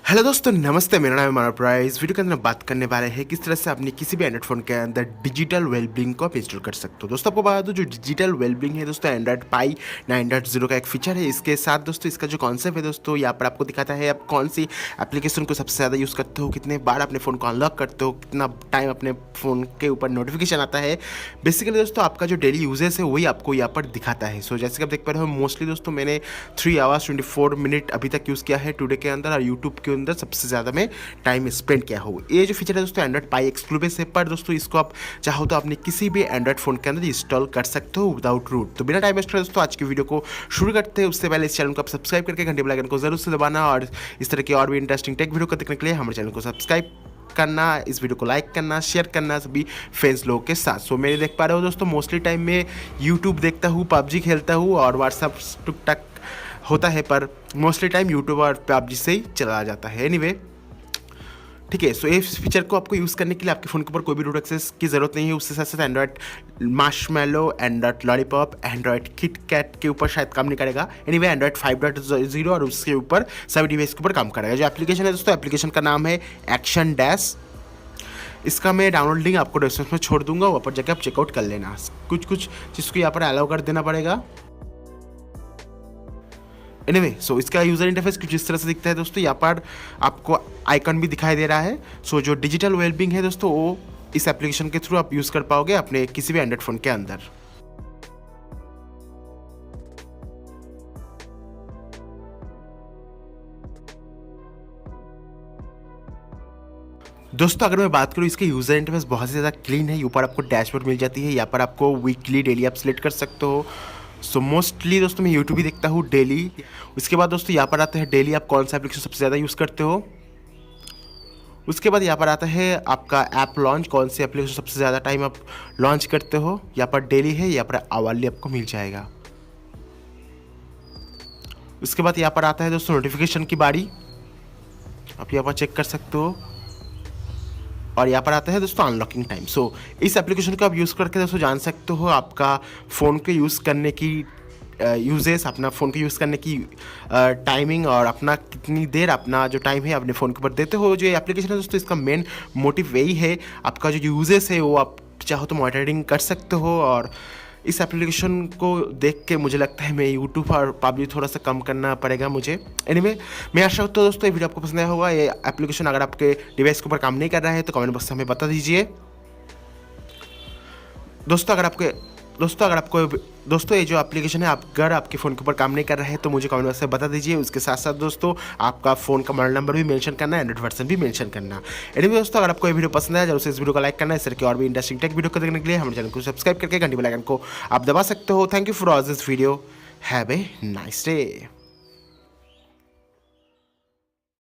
Hello दोस्तों, नमस्ते। मेरा नाम है मानव प्राइस। इस वीडियो के अंदर बात करने वाले हैं किस तरह से अपने किसी भी एंड्रॉइड फ़ोन के अंदर डिजिटल वेलबींग को आप इंस्टॉल कर सकते हो। दोस्तों आपको बता दूं, जो डिजिटल वेलबींग है दोस्तों एंड्रॉइड पाई 9.0 का एक फीचर है। इसके साथ दोस्तों इसका जो कॉन्सेप्ट है दोस्तों, यहाँ पर आपको दिखाता है आप कौन सी एप्लीकेशन को सबसे ज़्यादा यूज़ करते हो, कितने बार अपने फ़ोन को अनलॉक करते हो, कितना टाइम अपने फ़ोन के ऊपर नोटिफिकेशन आता है। बेसिकली दोस्तों आपका जो डेली यूजेस है वही आपको यहाँ पर दिखाता है। सो जैसे कि आप देख पा रहे हो, मोस्टली दोस्तों मैंने 3 आवर्स 24 मिनट अभी तक यूज़ किया है टुडे के अंदर, और यूट्यूब के अंदर सबसे ज़्यादा में टाइम स्पेंड किया हो। ये जो फीचर है दोस्तों एंड्रॉइड पाई एक्सक्लूसिव है, पर दोस्तों इसको आप चाहो तो अपने किसी भी एंड्रॉइड फोन के अंदर इंस्टॉल कर सकते हो विदाउट रूट। तो बिना टाइम वेस्ट करे दोस्तों आज की वीडियो को शुरू करते हैं। उससे पहले इस चैनल को आप सब्सक्राइब करके घंटे बेल आइकन को जरूर से दबाना, और इस तरह की और भी इंटरेस्टिंग टेक वीडियो को देखने के लिए हमारे चैनल को सब्सक्राइब करना, इस वीडियो को लाइक करना, शेयर करना सभी फ्रेंड्स लोगों के साथ। सो मेरे देख पा रहे हो दोस्तों, मोस्टली टाइम में यूट्यूब देखता हूँ, पबजी खेलता हूँ और व्हाट्सअप टुक टक होता है, पर मोस्टली टाइम यूट्यूब और पबजी से ही चला जाता है। एनीवे ठीक है। सो इस फीचर को आपको यूज़ करने के लिए आपके फ़ोन के ऊपर कोई भी रूट एक्सेस की ज़रूरत नहीं है। उससे साथ साथ Android Marshmallow, Android Lollipop, Android KitKat के ऊपर शायद काम नहीं करेगा। एनीवे एंड्रॉइड 5.0 और उसके ऊपर सभी डिवाइस के ऊपर काम करेगा। जो एप्लीकेशन है दोस्तों, एप्लीकेशन का नाम है एक्शन डैश। इसका मैं डाउनलोड लिंक आपको डिस्क्रिप्शन में छोड़ दूंगा, वहाँ पर जाकर आप चेकआउट कर लेना। कुछ चीज़ को यहाँ पर अलाउ कर देना पड़ेगा। एनीवे सो इसका यूज़र इंटरफेस कुछ इस तरह से दिखता है दोस्तों। यहाँ पर आपको आइकन भी दिखाई दे रहा है। सो जो डिजिटल वेलबींग है दोस्तों, वो इस एप्लीकेशन के थ्रू आप यूज़ कर पाओगे अपने किसी भी एंड्रॉइड फ़ोन के अंदर। दोस्तों अगर मैं बात करूँ, इसके यूज़र इंटरफेस बहुत ही ज़्यादा क्लीन है। ऊपर आपको डैशबोर्ड मिल जाती है। यहाँ पर आपको वीकली डेली आप सिलेक्ट कर सकते हो। सो मोस्टली दोस्तों मैं यूट्यूब ही देखता हूँ डेली। उसके बाद दोस्तों यहाँ पर आता है डेली आप कौन सा एप्लीकेशन सबसे ज़्यादा यूज़ करते हो। उसके बाद यहाँ पर आता है आपका ऐप लॉन्च, कौन सी एप्लीकेशन सबसे ज़्यादा टाइम आप लॉन्च करते हो। यहाँ पर डेली है, यहाँ पर आवर्ली आपको मिल जाएगा। उसके बाद यहाँ पर आता है दोस्तों नोटिफिकेशन की बारी, आप यहाँ पर चेक कर सकते हो। और यहाँ पर आता है दोस्तों अनलॉकिंग टाइम। सो इस एप्लीकेशन को आप यूज़ करके दोस्तों जान सकते हो आपका फ़ोन के यूज़ करने की यूजेस, अपना फ़ोन के यूज़ करने की टाइमिंग, और अपना कितनी देर अपना जो टाइम है अपने फ़ोन के ऊपर देते हो। जो ये एप्लीकेशन है दोस्तों, इसका मेन मोटिव यही है, आपका जो यूजेस है वो आप चाहो तो मॉनिटरिंग कर सकते हो। और इस एप्लीकेशन को देख के मुझे लगता है मैं यूट्यूब और पबजी थोड़ा सा कम करना पड़ेगा मुझे। एनीवे मैं आशा करता हूँ दोस्तों ये वीडियो आपको पसंद आया होगा। ये एप्लीकेशन अगर आपके डिवाइस के ऊपर काम नहीं कर रहा है तो कमेंट बॉक्स में हमें बता दीजिए। दोस्तों ये जो एप्लीकेशन है, अगर आपके फ़ोन के ऊपर काम नहीं कर रहा है तो मुझे कमेंट बॉक्स में बता दीजिए। उसके साथ साथ दोस्तों आपका फ़ोन का मॉडल नंबर भी मेंशन करना, एंड्रॉइड वर्जन भी मेंशन करना। एनीवे दोस्तों अगर आपको ये वीडियो पसंद आया जरूर से इस वीडियो को लाइक करना। इस तरह की और भी इंटरेस्टिंग टेक वीडियो को देखने के लिए हमारे चैनल को सब्सक्राइब करके घंटी बेल आइकन को आप दबा सकते हो। Thank you for watching this video. Have a nice day.